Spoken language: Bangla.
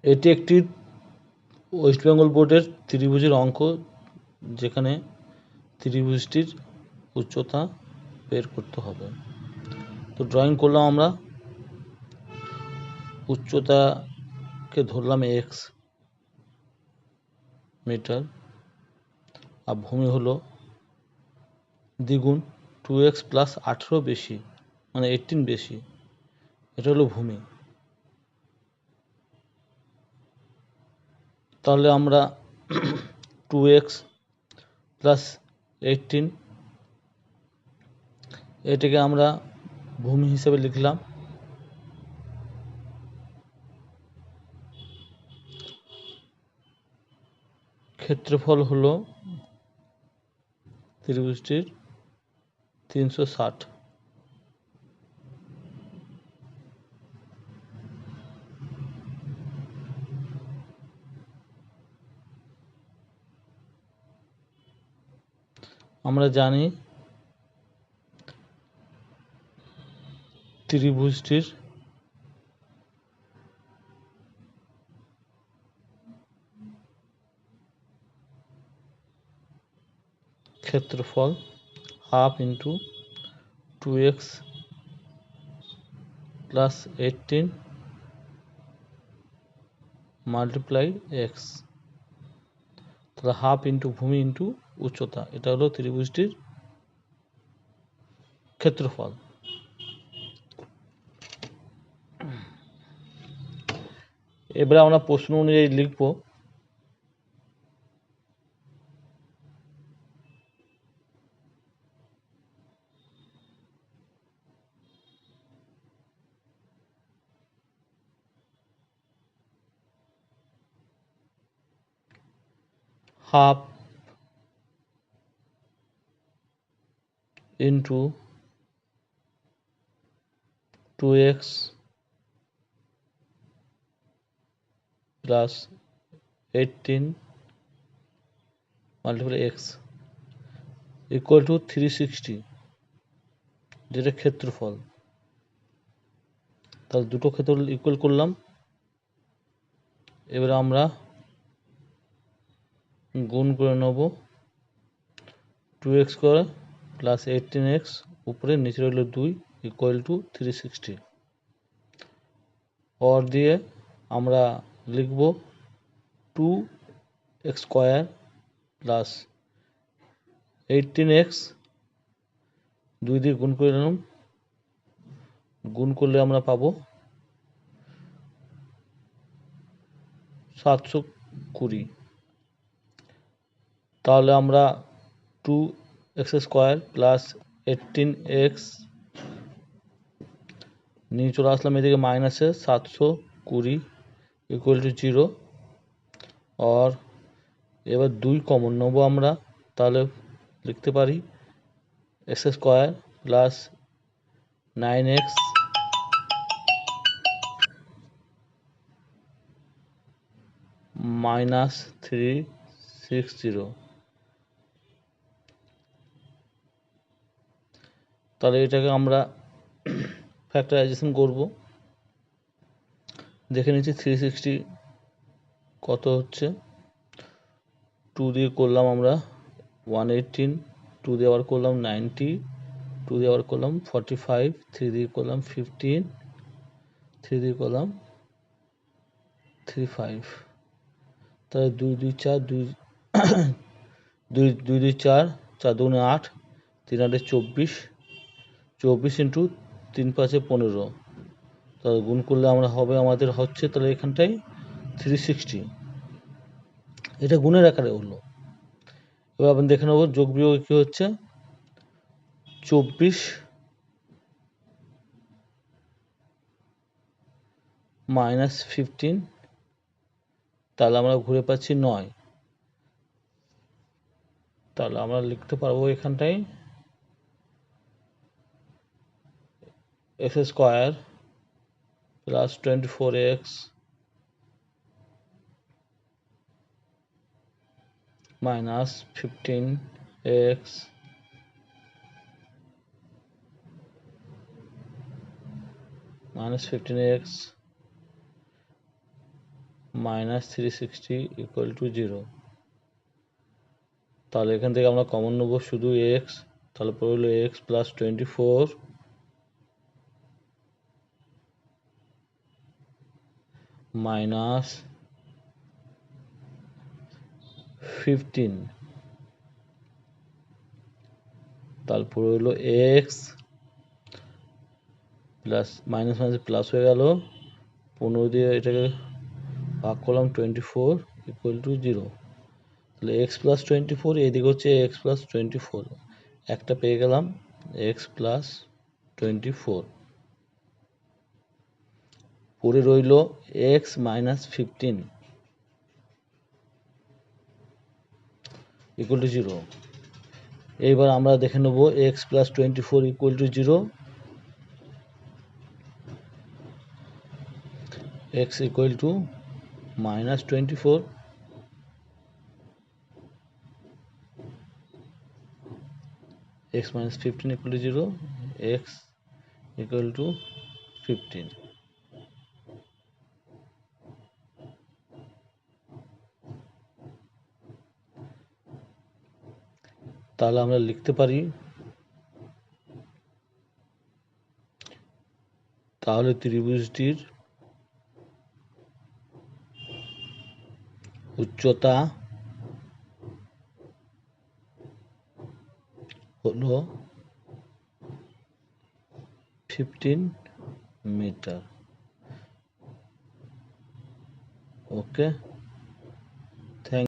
এটি একটি ওয়েস্ট বেঙ্গল বোর্ডের ত্রিভুজের অঙ্ক, যেখানে ত্রিভুজটির উচ্চতা বের করতে হবে। তো ড্রয়িং করলাম আমরা, উচ্চতাকে ধরলাম এক্স মিটার, আর ভূমি হলো দ্বিগুণ 2x প্লাস 18 বেশি, মানে 18 বেশি, এটা হলো ভূমি। তাহলে আমরা 2x প্লাস 18 এটাকে আমরা ভূমি হিসেবে লিখলাম। ক্ষেত্রফল হলো ত্রিভুজটির 360। আমরা জানি ত্রিভুজটির ক্ষেত্রফল half into 2x plus 18 multiply x. তাহলে হাফ ইন্টু ভূমি ইন্টু উচ্চতা, এটা হলো ত্রিভুজটির ক্ষেত্রফল। এবারে আমরা প্রশ্ন অনুযায়ী লিখব half into 2x plus 18 multiply x equal to 360, যেটা ক্ষেত্রফল। তাহলে দুটো ক্ষেত্রফল ইকুয়াল করলাম। এবারে আমরা গুণ করে নেব 2x করে প্লাস 18x উপরে নিচে রইল 2 ইকুয়াল টু 360। অর দিয়ে আমরা লিখব 2x স্কোয়ার প্লাস 18x, 2 দিয়ে গুণ করে নিলাম, গুণ করলে আমরা পাবো 720। তাহলে আমরা 2x স্কোয়ার প্লাস 18x নিয়ে চলে আসলাম এদিকে মাইনাসে 720 ইকুয়াল টু 0। আর এবার 2 কমন নেব আমরা, তাহলে লিখতে পারি x square plus 9x minus 360। তাহলে এটাকে আমরা ফ্যাক্টরাইজেশন করব। দেখে নিচ্ছি 360 কত হচ্ছে। 2 দিয়ে করলাম আমরা 118, 2 দিয়ে আবার করলাম 90, 2 দিয়ে আবার করলাম 45, 3 দিয়ে করলাম 15, 3 দিয়ে করলাম 35। তাহলে 2 2 4 2 2 2 2 4, 4 2 8, 3 8 24, 24 ইন্টু 3 5 15। তাহলে গুণ করলে আমরা হবে আমাদের হচ্ছে, তাহলে এখানটায় 360, এটা গুণের আকারে হলো। এবার আপনি দেখে নেব যোগ বিয়োগ কি হচ্ছে, 24 মাইনাস 15, তাহলে আমরা ঘুরে পাচ্ছি 9। তাহলে আমরা লিখতে পারবো এখানটায় x square plus 24x minus 15x minus 360 equal to 0। তাহলে এখান থেকে আমরা কমন নেব শুধু এক্স, তাহলে পরে হলো এক্স প্লাস 24 মাইনাস 15, তারপর হলো x plus minus minus plus হয়ে গেল, 15 দিয়ে এটাকে ভাগ করলাম 24 ইকুয়াল টু 0। তাহলে এক্স প্লাস 24, এদিকে হচ্ছে এক্স প্লাস 24, একটা পেয়ে গেলাম এক্স প্লাস 24। পরে রইল এক্স মাইনাস 15 ইকুয়াল টু 0। এইবার আমরা দেখে নেব x plus 24 equal to 0, x equal to minus 24, x minus 15 equal to 0, x equal to 15। তাহলে আমরা লিখতে পারি, তাহলে ত্রিভুজটির উচ্চতা হলো 15 মিটার। ওকে।